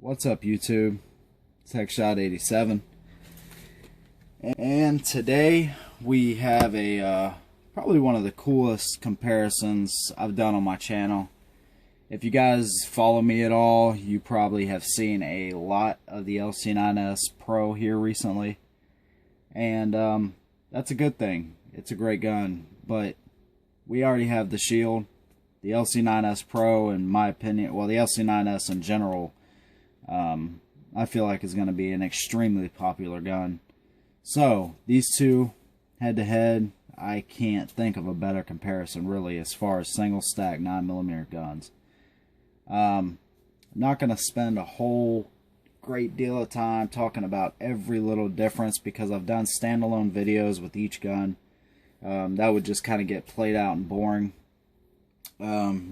What's up, YouTube? TechShot87, and today we have a probably one of the coolest comparisons I've done on my channel. If you guys follow me at all, you probably have seen a lot of the LC9S Pro here recently, and that's a good thing. It's a great gun, but we already have the Shield. The LC9S Pro, in my opinion, well, the LC9S in general, I feel like is going to be an extremely popular gun. So these two head to head, I can't think of a better comparison really as far as single stack 9mm guns. I'm not going to spend a whole great deal of time talking about every little difference because I've done standalone videos with each gun. That would just kind of get played out and boring.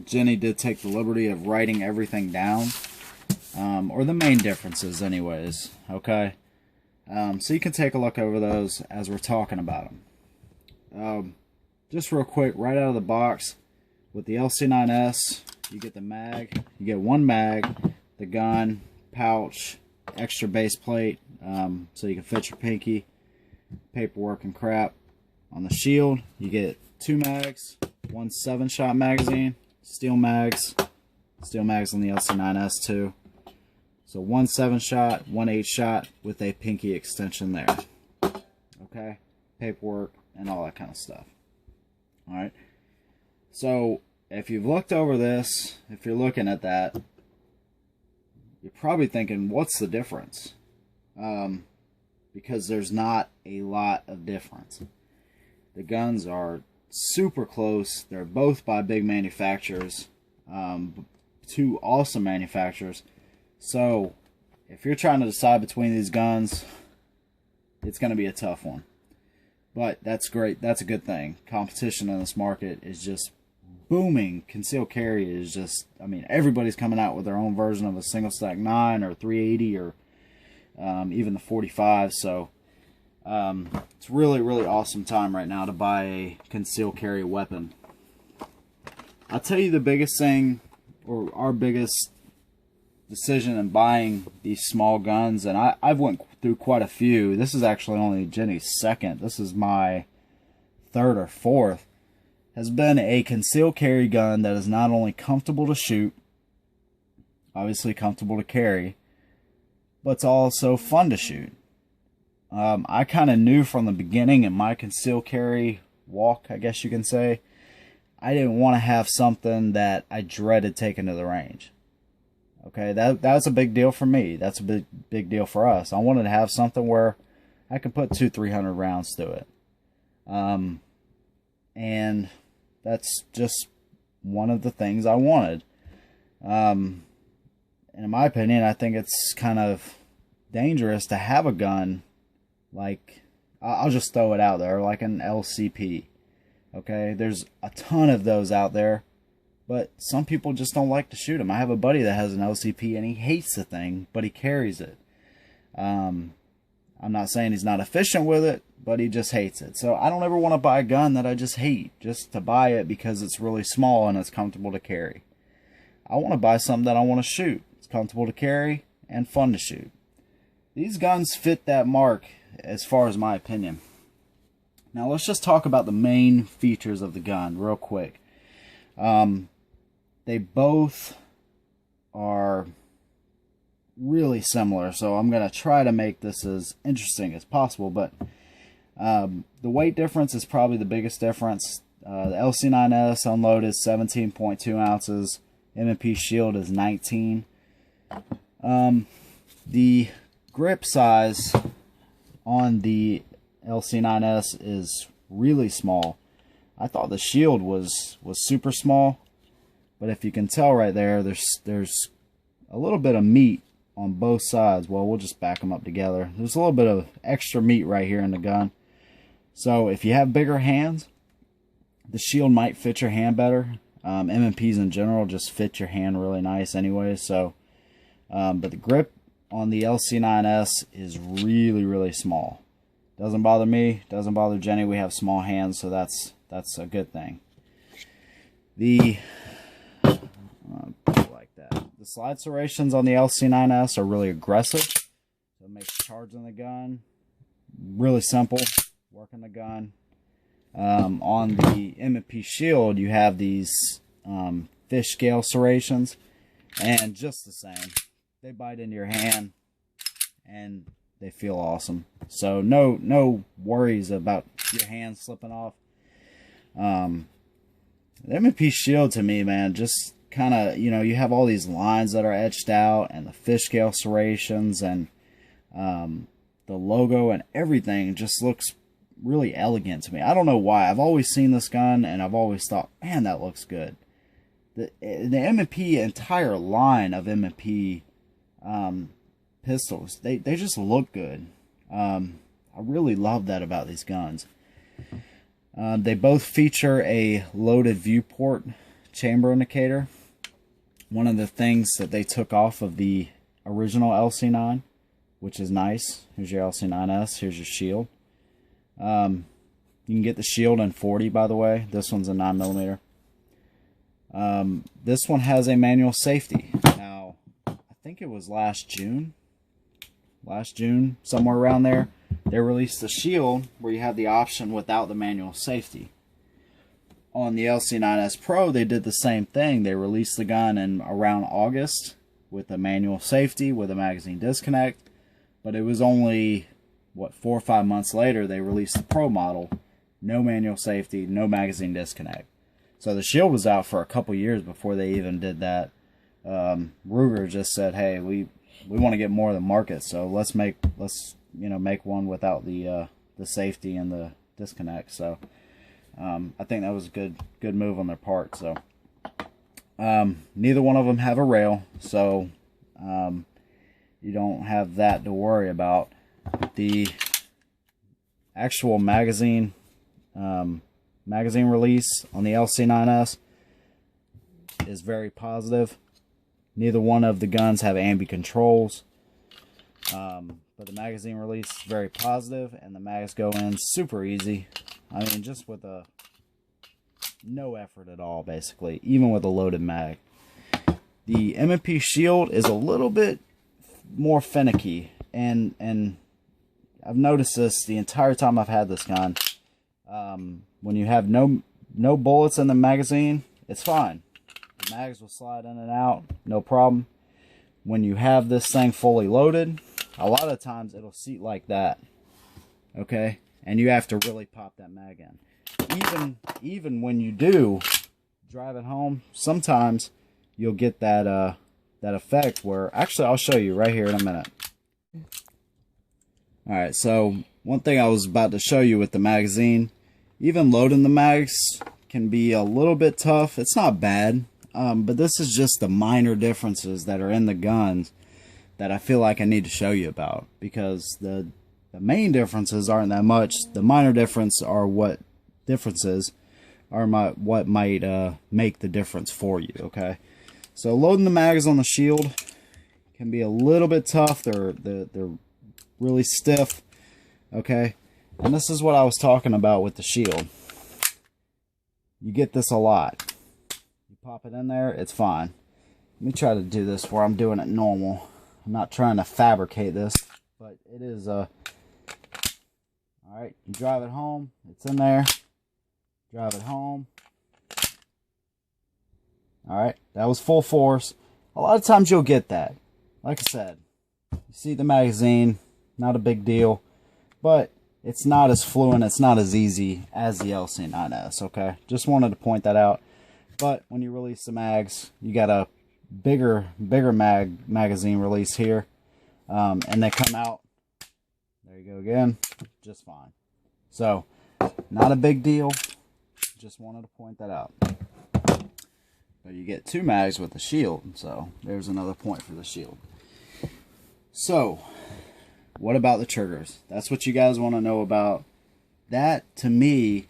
Jenny did take the liberty of writing everything down, or the main differences anyways, okay? So you can take a look over those as we're talking about them. Just real quick, right out of the box, with the LC9S, you get the mag, you get one mag, the gun, pouch, extra base plate, so you can fit your pinky, paperwork and crap. On the Shield, you get two mags, one 7-shot magazine, steel mags on the LC9S too. So one 7-shot, one 8-shot with a pinky extension there. Okay, paperwork and all that kind of stuff. All right. So if you've looked over this, if you're looking at that, you're probably thinking, what's the difference? Because there's not a lot of difference. The guns are super close. They're both by big manufacturers, two awesome manufacturers. So if you're trying to decide between these guns, it's going to be a tough one. But that's great. That's a good thing. Competition in this market is just booming. Concealed carry is just, I mean, everybody's coming out with their own version of a single stack 9 or 380 or even the 45. So it's really awesome time right now to buy a concealed carry weapon. I'll tell you the biggest thing, or our biggest decision in buying these small guns, and I've went through quite a few. This is actually only Jenny's second. This is my third or fourth. Has been a concealed carry gun that is not only comfortable to shoot, obviously comfortable to carry, but it's also fun to shoot. I kind of knew from the beginning in my concealed carry walk, I guess you can say, I didn't want to have something that I dreaded taking to the range. Okay, that's a big deal for me. That's a big deal for us. I wanted to have something where I could put 200-300 rounds to it. And that's just one of the things I wanted. And in my opinion, I think it's kind of dangerous to have a gun like, I'll just throw it out there, like an LCP. Okay, there's a ton of those out there, but some people just don't like to shoot them. I have a buddy that has an LCP and he hates the thing, but he carries it. I'm not saying he's not efficient with it, but he just hates it. So I don't ever want to buy a gun that I just hate, just to buy it because it's really small and it's comfortable to carry. I want to buy something that I want to shoot. It's comfortable to carry and fun to shoot. These guns fit that mark as far as my opinion. Now let's just talk about the main features of the gun real quick. They both are really similar, so I'm going to try to make this as interesting as possible, but the weight difference is probably the biggest difference. The LC9S unloaded is 17.2 ounces. M&P Shield is 19. The grip size on the LC9S is really small. I thought the Shield was super small, but if you can tell right there, there's a little bit of meat on both sides. Well, we'll just back them up together. There's a little bit of extra meat right here in the gun. So if you have bigger hands, the Shield might fit your hand better. M&Ps in general just fit your hand really nice anyway. So, but the grip on the LC9S is really small. Doesn't bother me, doesn't bother Jenny. We have small hands, so that's a good thing. The like that. The slide serrations on the LC9S are really aggressive. So it makes charging the gun really simple, working the gun. On the M&P Shield, you have these fish scale serrations, and just the same. They bite into your hand, and they feel awesome. So no worries about your hand slipping off. The M&P Shield, to me, man, just kind of, you know, you have all these lines that are etched out, and the fish scale serrations, and the logo and everything just looks really elegant to me. I don't know why. I've always seen this gun, and I've always thought, man, that looks good. The M&P entire line of M&P pistols, they just look good. I really love that about these guns. They both feature a loaded viewport chamber indicator. One of the things that they took off of the original LC9, which is nice. Here's your LC9S. Here's your shield. You can get the shield in 40, by the way. This one's a 9mm. This one has a manual safety. Now, I think it was last June, somewhere around there, they released the shield where you have the option without the manual safety. On the LC9S Pro, they did the same thing. They released the gun in around August with a manual safety, with a magazine disconnect, but it was only, what, 4 or 5 months later, they released the Pro model. No manual safety, no magazine disconnect. So the shield was out for a couple years before they even did that. Ruger just said, hey, we want to get more of the market, so let's make one without the safety and the disconnect. So I think that was a good move on their part. So neither one of them have a rail, so you don't have that to worry about. The actual magazine release on the LC9S is very positive. Neither one of the guns have ambi controls, but the magazine release is very positive, and the mags go in super easy. I mean, just with no effort at all, basically, even with a loaded mag. The M&P Shield is a little bit more finicky, and I've noticed this the entire time I've had this gun. When you have no bullets in the magazine, it's fine. The mags will slide in and out, no problem. When you have this thing fully loaded, a lot of times it'll seat like that, okay? And you have to really pop that mag in. Even when you do drive it home, sometimes you'll get that that effect where, actually, I'll show you right here in a minute. Alright, so one thing I was about to show you with the magazine, even loading the mags can be a little bit tough. It's not bad, but this is just the minor differences that are in the guns that I feel like I need to show you about, because the main differences aren't that much. The minor differences are what might make the difference for you, okay? So loading the mags on the shield can be a little bit tough. They're really stiff, okay? And this is what I was talking about with the shield. You get this a lot. You pop it in there, it's fine. Let me try to do this where I'm doing it normal. I'm not trying to fabricate this, but it is alright, you drive it home, it's in there. Drive it home. Alright, that was full force. A lot of times you'll get that. Like I said, you see the magazine, not a big deal, but it's not as fluent, it's not as easy as the LC9S, okay? Just wanted to point that out. But when you release the mags, you got a bigger magazine release here, and they come out, there you go again, just fine. So, not a big deal, just wanted to point that out. But you get 2 mags with the shield, so there's another point for the shield. So, what about the triggers? That's what you guys want to know about. That, to me,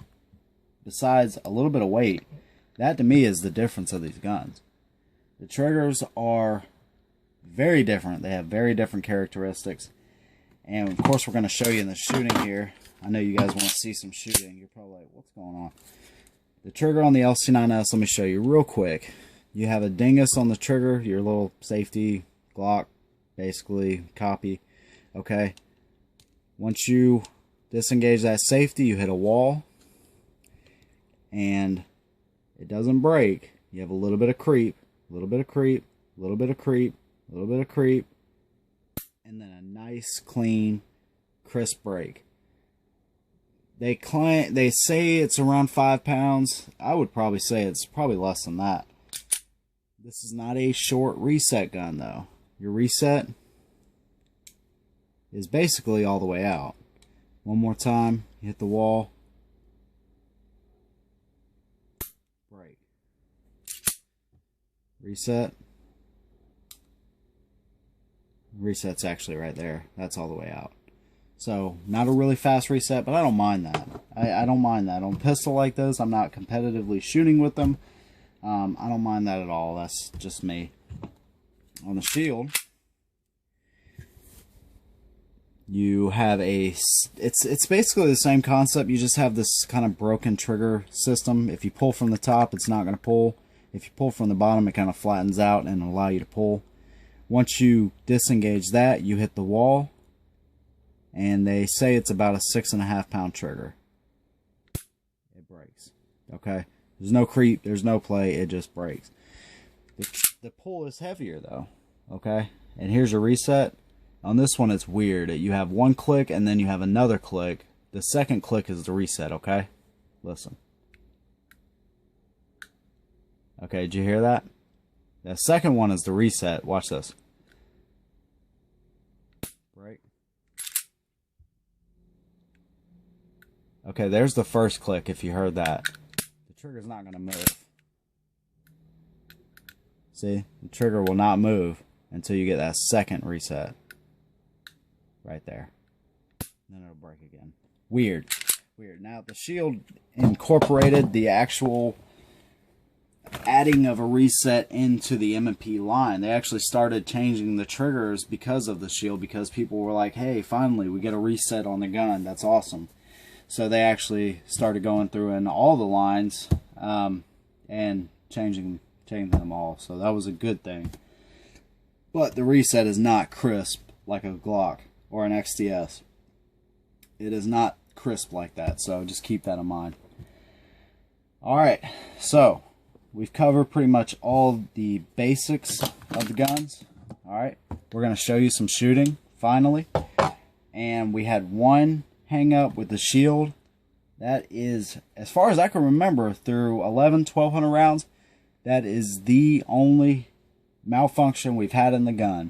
besides a little bit of weight, that to me is the difference of these guns. The triggers are very different. They have very different characteristics. And of course we're going to show you in the shooting here. I know you guys want to see some shooting. You're probably like, what's going on? The trigger on the LC9S, let me show you real quick. you have a dingus on the trigger, your little safety Glock, basically copy. Okay, once you disengage that safety, you hit a wall, and it doesn't break. You have a little bit of creep, a little bit of creep, a little bit of creep, a little bit of creep, and then a nice, clean, crisp break. They say it's around 5 pounds. I would probably say it's probably less than that. This is not a short reset gun, though. Your reset is basically all the way out. One more time, you hit the wall, break, reset. Reset's actually right there. That's all the way out. So, not a really fast reset, but I don't mind that. I don't mind that. On a pistol like this, I'm not competitively shooting with them. I don't mind that at all. That's just me. On the shield, you have a... It's basically the same concept. You just have this kind of broken trigger system. If you pull from the top, it's not going to pull. If you pull from the bottom, it kind of flattens out and allow you to pull. Once you disengage that, you hit the wall. And they say it's about a 6.5 pound trigger. It breaks. Okay? There's no creep, there's no play, it just breaks. The pull is heavier though. Okay? And here's your reset. On this one it's weird. You have one click and then you have another click. The second click is the reset, okay? Listen. Okay, did you hear that? The second one is the reset. Watch this. Break. Okay, there's the first click if you heard that. The trigger's not going to move. See? The trigger will not move until you get that second reset. Right there. Then it'll break again. Weird. Weird. Now, the shield incorporated the actual adding of a reset into the M&P line. They actually started changing the triggers because of the shield, because people were like, hey, finally, we get a reset on the gun. That's awesome. So they actually started going through in all the lines and changing them all. So that was a good thing. But the reset is not crisp like a Glock or an XTS. It is not crisp like that. So just keep that in mind. Alright, so we've covered pretty much all the basics of the guns. Alright, we're going to show you some shooting finally. And we had one hang up with the shield. That is, as far as I can remember, through 1200 rounds, that is the only malfunction we've had in the gun.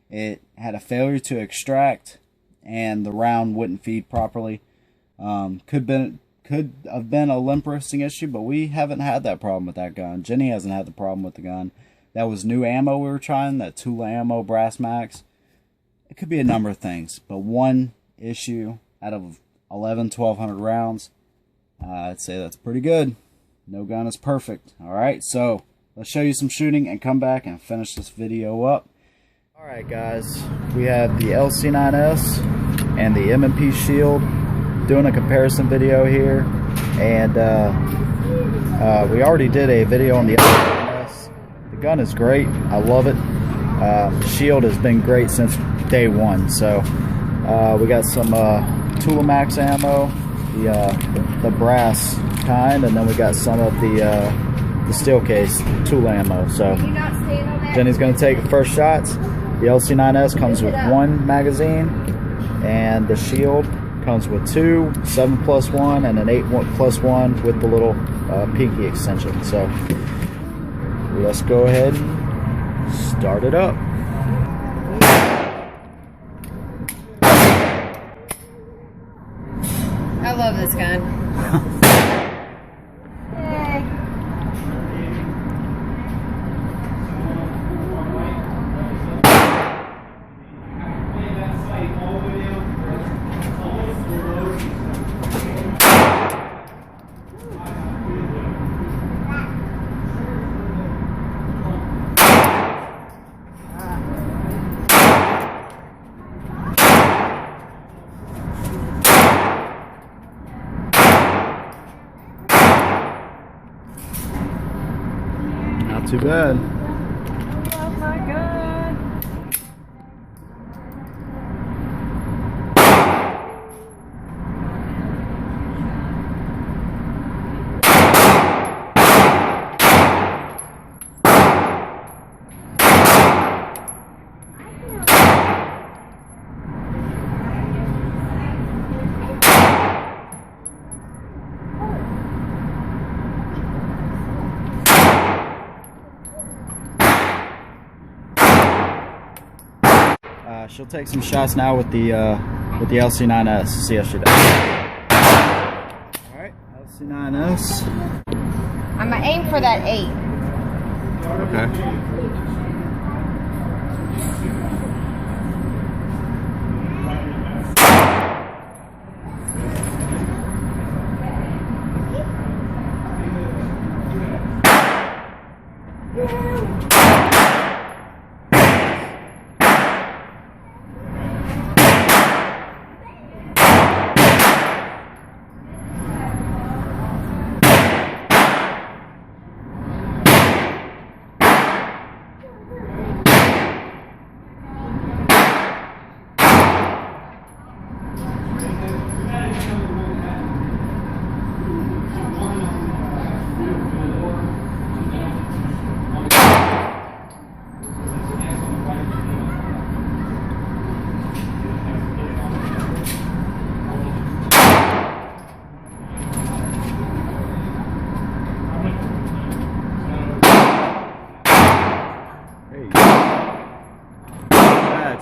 It had a failure to extract and the round wouldn't feed properly. Could have been a limb racing issue, but we haven't had that problem with that gun. Jenny hasn't had the problem with the gun. That was new ammo we were trying, that Tula ammo brass max. It could be a number of things, but one issue out of 1200 rounds, I'd say that's pretty good. No gun is perfect. Alright, so let's show you some shooting and come back and finish this video up. Alright guys, we have the LC9S and the M&P shield, doing a comparison video here, and we already did a video on the LC9S. The gun is great, I love it. The shield has been great since day one. So we got some Tula Max ammo, the brass kind, and then we got some of the steel case Tula ammo. So Jenny's going to take the first shots. The LC9S comes with one magazine, and the shield comes with two 7+1 and an 8+1 with the little pinky extension. So let's go ahead and start it up. I love this gun. too bad. Oh my God. She'll take some shots now with the LC9S. See how she does. All right, LC9S. I'm gonna aim for that 8. Okay.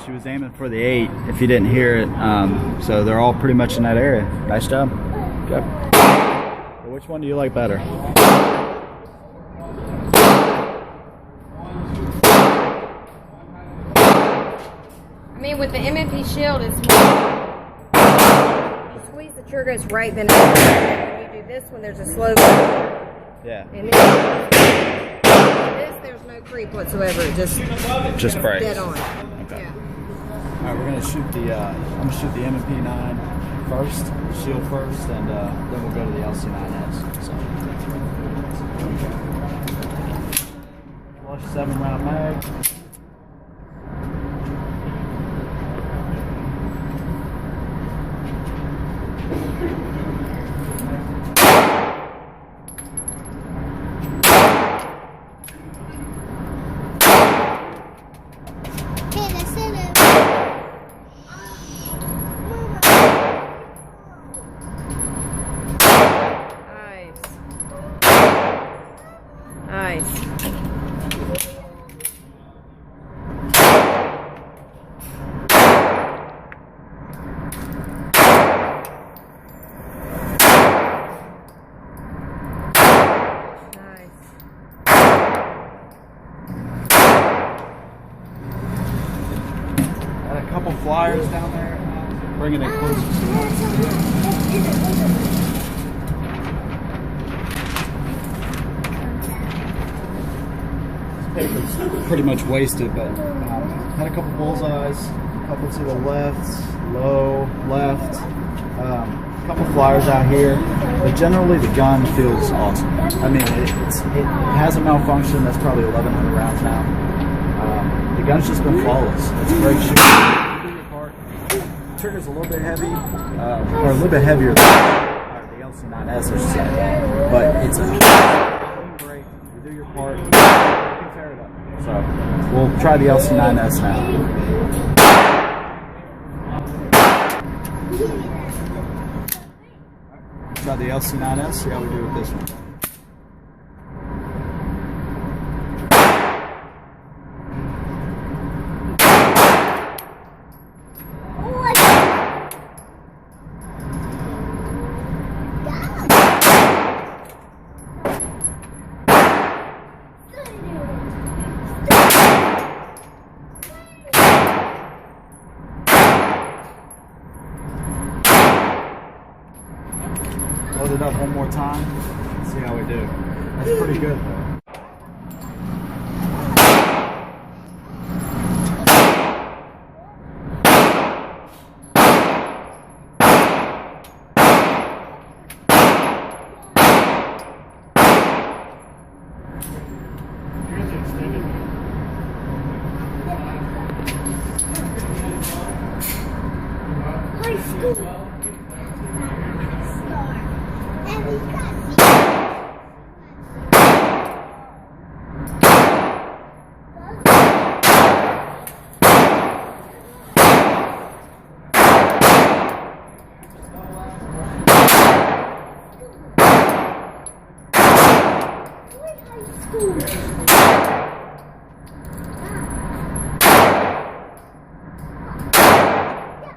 She was aiming for the 8 if you didn't hear it, so they're all pretty much in that area. Nice job. Good. So which one do you like better? I mean, with the MMP shield, it's more. You squeeze the trigger, it's right then. When you do this one, there's a slow go. Yeah. And this, there's no creep whatsoever. It just breaks. dead on. Okay. Yeah. All right, we're gonna shoot the. I'm gonna shoot the MMP9 first, shield first, and then we'll go to the LC9S. So. Flush 7-round mag. Nice. Got a couple flyers down there. Bringing it closer. Paper's pretty much wasted, but had a couple bullseyes, a couple to the left, low, left, a couple flyers out here. But generally, the gun feels awesome. I mean, it has a malfunction. That's probably 1,100 rounds now. The gun's just been flawless. It's a great shoot. Do your part. Trigger's a little bit heavy, or a little bit heavier than the LC9S, I should say. But it's a clean break. You do your part. So we'll try the LC9S now. Try the LC9S, see how we do with this one. Load it up one more time, see how we do. That's pretty good though.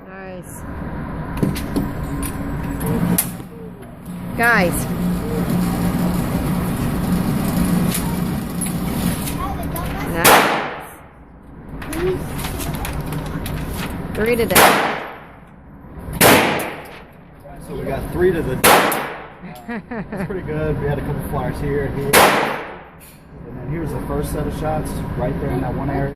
Nice. Guys. Nice. 3 to the. So we got 3 to the. That's pretty good. We had a couple flyers here and here. And then here's the first set of shots right there in that one area.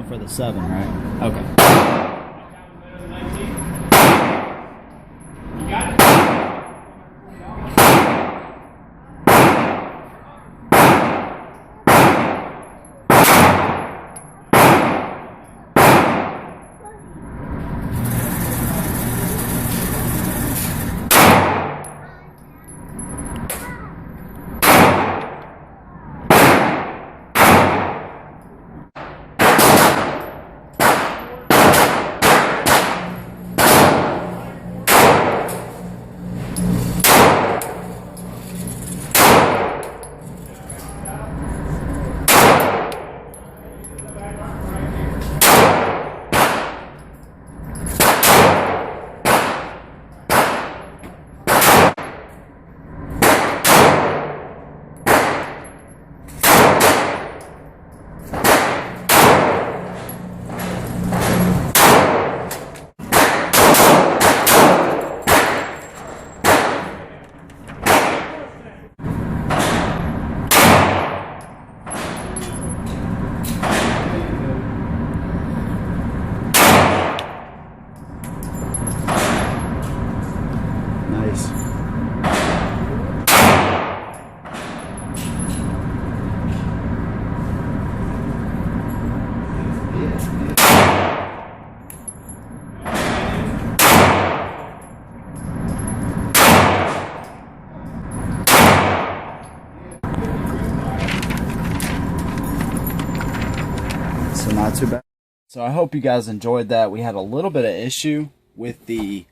For the 7, right? Okay. So not too bad. So I hope you guys enjoyed that. We had a little bit of issue with the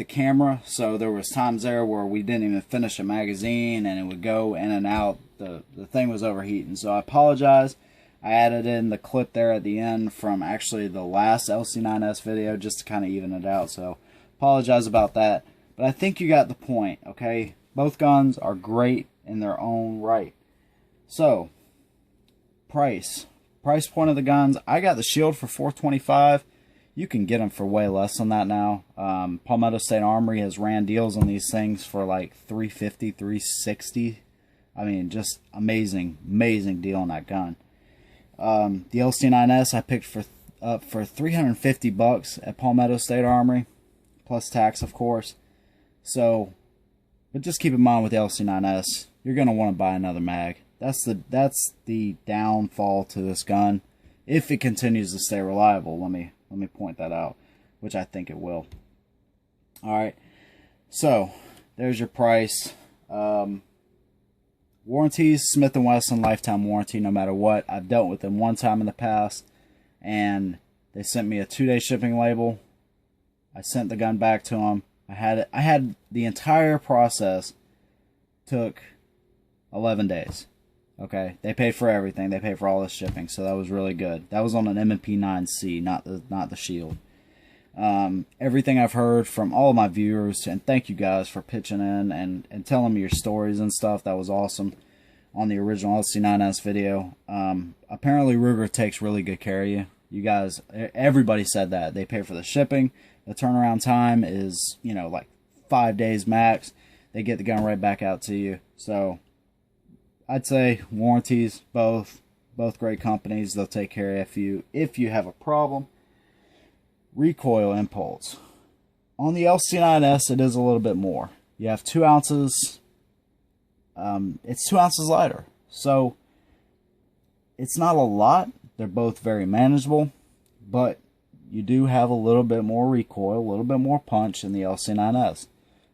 camera, so there was times there where we didn't even finish a magazine and it would go in and out. The thing was overheating, so I apologize. I added in the clip there at the end from actually the last LC9S video just to kind of even it out, so apologize about that. But I think you got the point, okay? Both guns are great in their own right. So, price point of the guns. I got the Shield for $425. You can get them for way less than that now. Palmetto State Armory has ran deals on these things for like $350, $360. I mean, just amazing deal on that gun. The LC9S I picked for $350 at Palmetto State Armory, plus tax, of course. So, but just keep in mind with the LC9S, you're gonna want to buy another mag. That's the downfall to this gun. If it continues to stay reliable, let me point that out, which I think it will. All right, so there's your price. Warranties, Smith & Wesson lifetime warranty, no matter what. I've dealt with them one time in the past, and they sent me a 2-day shipping label. I sent the gun back to them. I had the entire process took 11 days. Okay, they paid for everything. They paid for all the shipping, so that was really good. That was on an M&P 9C, not the Shield. Everything I've heard from all of my viewers, and thank you guys for pitching in and telling me your stories and stuff. That was awesome on the original LC9S video. Apparently Ruger takes really good care of you. You guys, everybody said that. They pay for the shipping. The turnaround time is, you know, like 5 days max. They get the gun right back out to you. So I'd say warranties, both great companies. They'll take care of you if you have a problem. Recoil impulse. On the LC9S, it is a little bit more. You have 2 ounces. It's 2 ounces lighter. So it's not a lot. They're both very manageable, but you do have a little bit more recoil, a little bit more punch in the LC9S.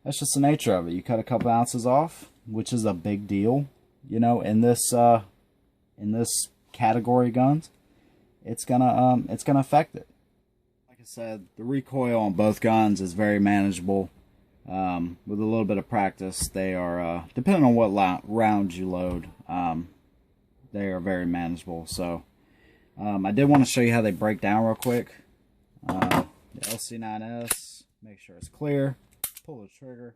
That's just the nature of it. You cut a couple ounces off, which is a big deal, you know, in this category guns. It's gonna affect it. Like I said, the recoil on both guns is very manageable. With a little bit of practice, they are, depending on what rounds you load, they are very manageable. So I did want to show you how they break down real quick. The LC9S, make sure it's clear, pull the trigger.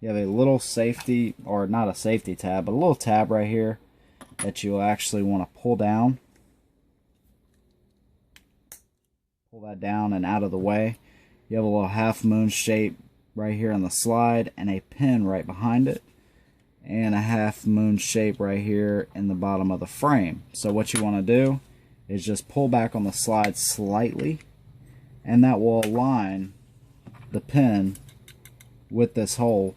You have a little safety, or not a safety tab, but a little tab right here that you'll actually want to pull down. Pull that down and out of the way. You have a little half moon shape right here on the slide and a pin right behind it, and a half moon shape right here in the bottom of the frame. So what you want to do is just pull back on the slide slightly, and that will align the pin with this hole.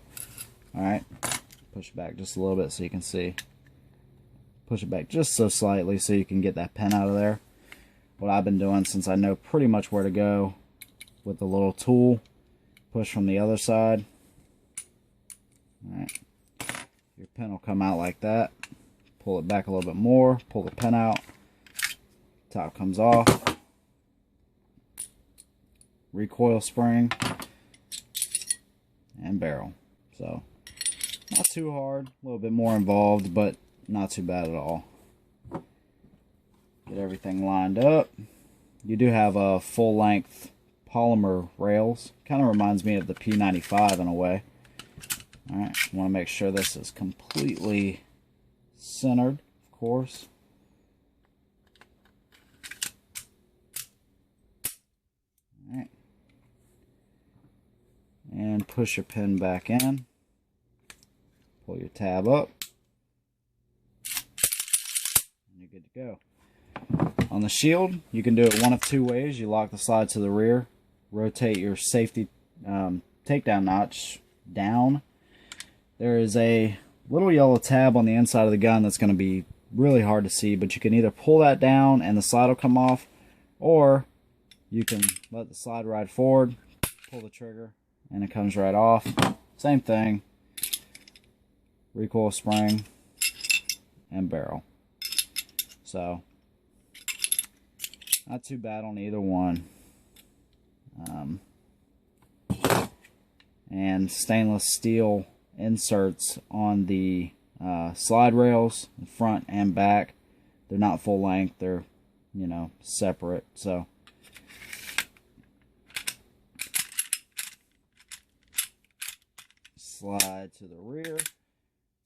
Alright, push it back just a little bit so you can see. Push it back just so slightly so you can get that pin out of there. What I've been doing, since I know pretty much where to go with the little tool, push from the other side. Alright, your pin will come out like that. Pull it back a little bit more, pull the pin out. Top comes off. Recoil spring and barrel. So not too hard, a little bit more involved, but not too bad at all. Get everything lined up. You do have a full length polymer rails. Kind of reminds me of the P95 in a way. Alright, want to make sure this is completely centered, of course. Alright. And push your pin back in. Pull your tab up. And you're good to go. On the Shield, you can do it one of 2 ways. You lock the slide to the rear, rotate your safety takedown notch down. There is a little yellow tab on the inside of the gun that's going to be really hard to see, but you can either pull that down and the slide will come off, or you can let the slide ride forward, pull the trigger, and it comes right off. Same thing. Recoil spring and barrel. So not too bad on either one. And stainless steel inserts on the slide rails, front and back. They're not full length, they're, you know, separate. So slide to the rear,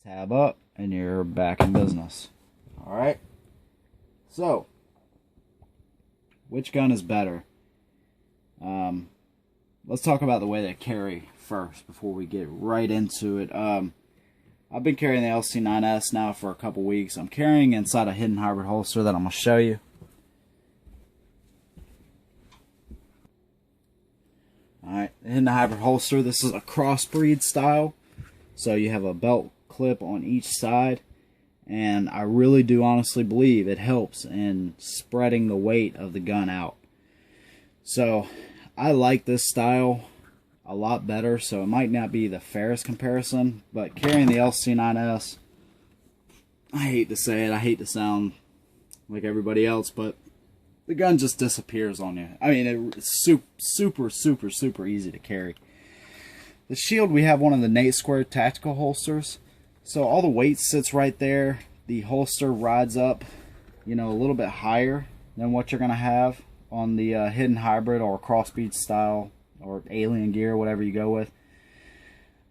tab up, and you're back in business. Alright, so which gun is better? Let's talk about the way they carry first before we get right into it. I've been carrying the LC9S now for a couple weeks. I'm carrying inside a hidden hybrid holster that I'm going to show you. Alright, the hidden hybrid holster. This is a crossbreed style. So you have a belt clip on each side. And I really do honestly believe it helps in spreading the weight of the gun out. So I like this style a lot better, so it might not be the fairest comparison, but carrying the LC9S, I hate to say it, I hate to sound like everybody else, but the gun just disappears on you. I mean, it's super easy to carry. The Shield, we have one of the Nate Square tactical holsters. So all the weight sits right there. The holster rides up, you know, a little bit higher than what you're going to have on the hidden hybrid or crossbeat style or alien gear, whatever you go with.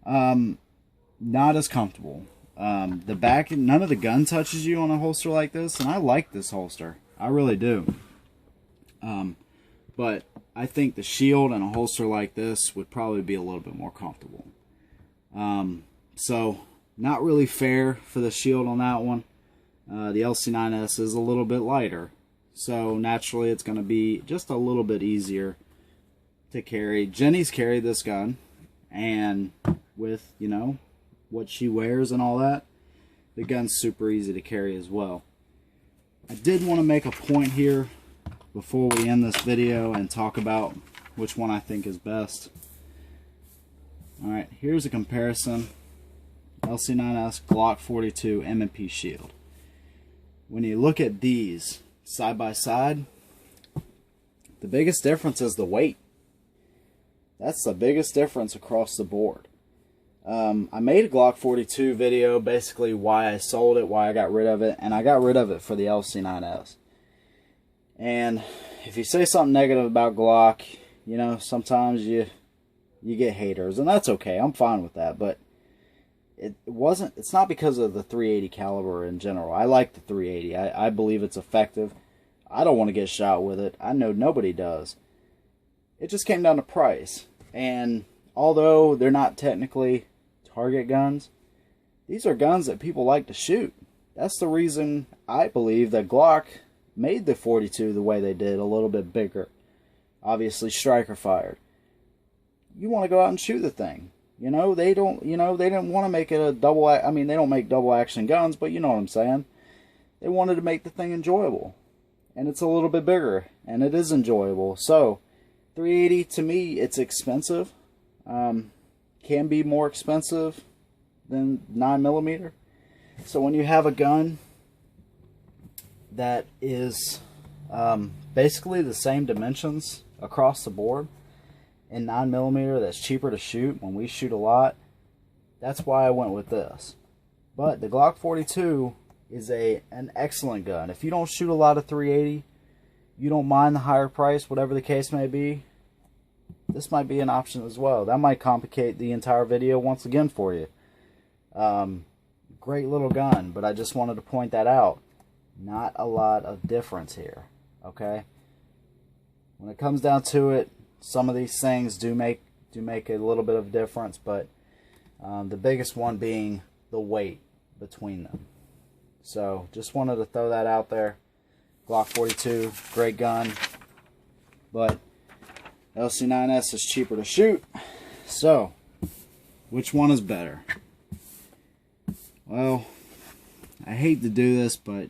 Not as comfortable. The back, none of the gun touches you on a holster like this, and I like this holster. I really do. But I think the shield and a holster like this would probably be a little bit more comfortable. So not really fair for the shield on that one. The LC9S is a little bit lighter, so naturally it's going to be just a little bit easier to carry. Jenny's carried this gun, and with, you know, what she wears and all that, the gun's super easy to carry as well. I did want to make a point here before we end this video and talk about which one I think is best. Alright, here's a comparison. LC9S Glock 42 M&P shield. When you look at these side by side, the biggest difference is the weight. That's the biggest difference across the board. I made a Glock 42 video, basically why I sold it, why I got rid of it, and I got rid of it for the LC9S. And if you say something negative about Glock, you know, sometimes you get haters, and that's okay. I'm fine with that, but it's not because of the 380 caliber in general. I like the 380. I believe it's effective. I don't want to get shot with it. I know nobody does. It just came down to price. And although they're not technically target guns, these are guns that people like to shoot. That's the reason I believe that Glock made the 42 the way they did, a little bit bigger. Obviously striker fired. You want to go out and shoot the thing. You know, they didn't want to make it a double, I mean, they don't make double action guns, but you know what I'm saying. They wanted to make the thing enjoyable. And it's a little bit bigger, and it is enjoyable. So 380, to me, it's expensive. Can be more expensive than 9mm. So when you have a gun that is basically the same dimensions across the board in 9mm, that's cheaper to shoot when we shoot a lot, that's why I went with this. But the Glock 42 is an excellent gun. If you don't shoot a lot of 380, you don't mind the higher price, whatever the case may be, this might be an option as well. That might complicate the entire video once again for you. Great little gun, but I just wanted to point that out. Not a lot of difference here, okay? When it comes down to it, some of these things do make a little bit of difference, but the biggest one being the weight between them. So just wanted to throw that out there. Glock 42, great gun, but LC9S is cheaper to shoot. So, which one is better? Well, I hate to do this, but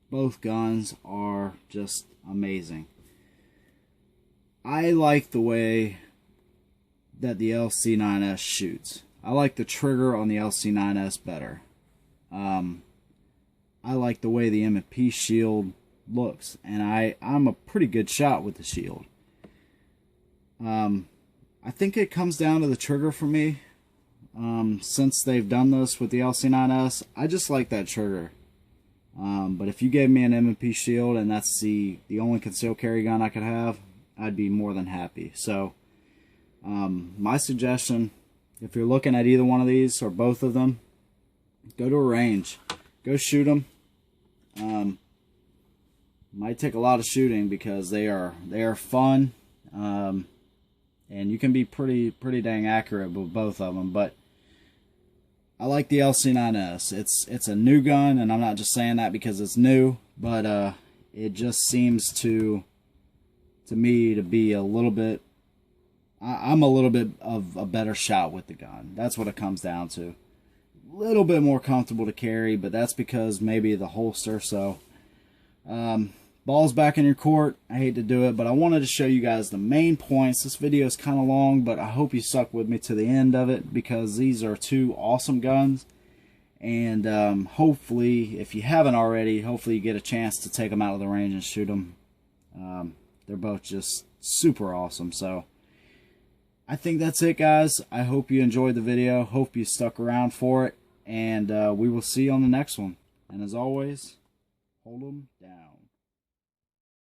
both guns are just amazing. I like the way that the LC9S shoots. I like the trigger on the LC9S better. I like the way the M&P shield looks, and I'm a pretty good shot with the shield. I think it comes down to the trigger for me. Since they've done this with the LC9S, I just like that trigger. But if you gave me an M&P shield and that's the only concealed carry gun I could have, I'd be more than happy. So my suggestion, if you're looking at either one of these or both of them, go to a range, go shoot them. Might take a lot of shooting because they are fun, and you can be pretty dang accurate with both of them. But I like the LC9S. It's a new gun, and I'm not just saying that because it's new, but it just seems to me to be a little bit. I'm a little bit of a better shot with the gun. That's what it comes down to. A little bit more comfortable to carry, but that's because maybe the holster. So ball's back in your court. I hate to do it, but I wanted to show you guys the main points. This video is kind of long, but I hope you stuck with me to the end of it because these are two awesome guns. And hopefully, if you haven't already, hopefully you get a chance to take them out of the range and shoot them. They're both just super awesome. So I think that's it, guys. I hope you enjoyed the video. Hope you stuck around for it. and we will see you on the next one. And as always, hold them down.